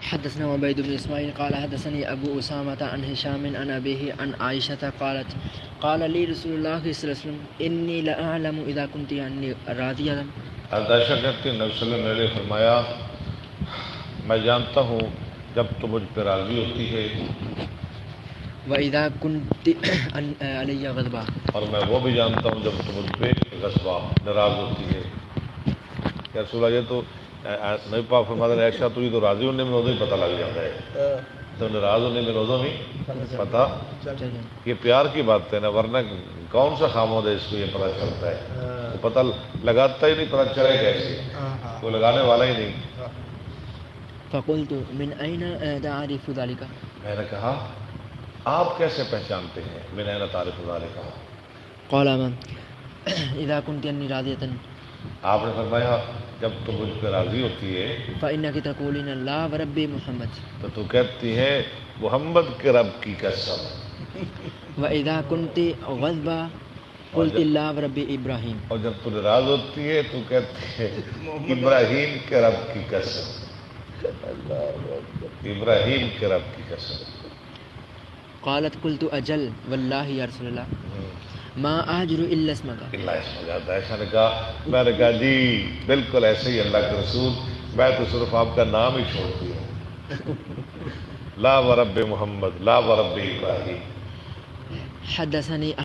حدثنا عبيد بن إسماعيل قال حدثني أبو أسامة عن هشام عن أبيه عن عائشة قالت قال لي رسول الله صلى الله عليه وسلم إني لأعلم إذا كنت عني راضية. عائشہ کہتی ہیں نبی صلی اللہ علیہ وسلم نے فرمایا میں جانتا ہوں جب تو مجھ پہ راضی ہوتی ہے وإذا كنت علي غضبا، اور میں وہ بھی جانتا ہوں جب تو مجھ پہ غصبہ ناراض ہوتی ہے. کہ رسول اللہ یہ تو نبی پاک فرماتے ہیں عائشہ تو یہ تو راضی ہونے میں روزوں ہی پتہ لگ جاتا ہے، تو ناراض ہونے میں روزوں میں پتہ. یہ پیار کی بات ہے نا، ورنہ کون سا خاموش ہے اس کو یہ پتہ چلتا ہے؟ وہ پتہ لگاتا ہی نہیں، پتہ چلے کیسے؟ کوئی لگانے والا ہی نہیں. فقلت من أين تعرف ذلك؟ میں نے کہا آپ کیسے پہچانتے ہیں؟ من أين تعرف ذلك؟ قال ما إذا كنت عني راضية آپ نے فرمایا جب تو مجھ پہ راضی ہوتی ہے فإنك تقولين لا ورب محمد، تو تو کہتی ہے محمد کے رب کی قسم. وإذا كنت غضبا قلت لا ورب إبراهيم. اور جب تو ناراض ہوتی ہے تو کہتی ہے ابراہیم کے رب کی قسم. ابراہیم کے رب کی قسم. قالت قلت أجل والله يا رسول الله ما أهجر إلا اسمك. اللہ اس میں جاتا ہے. ایسا نے کہا، میں نے کہا جی بالکل ایسے ہی اللہ کے رسول، میں تو صرف آپ کا نام ہی چھوڑتی ہوں. لا ورب محمد لا ورب ابراہیم. حدثني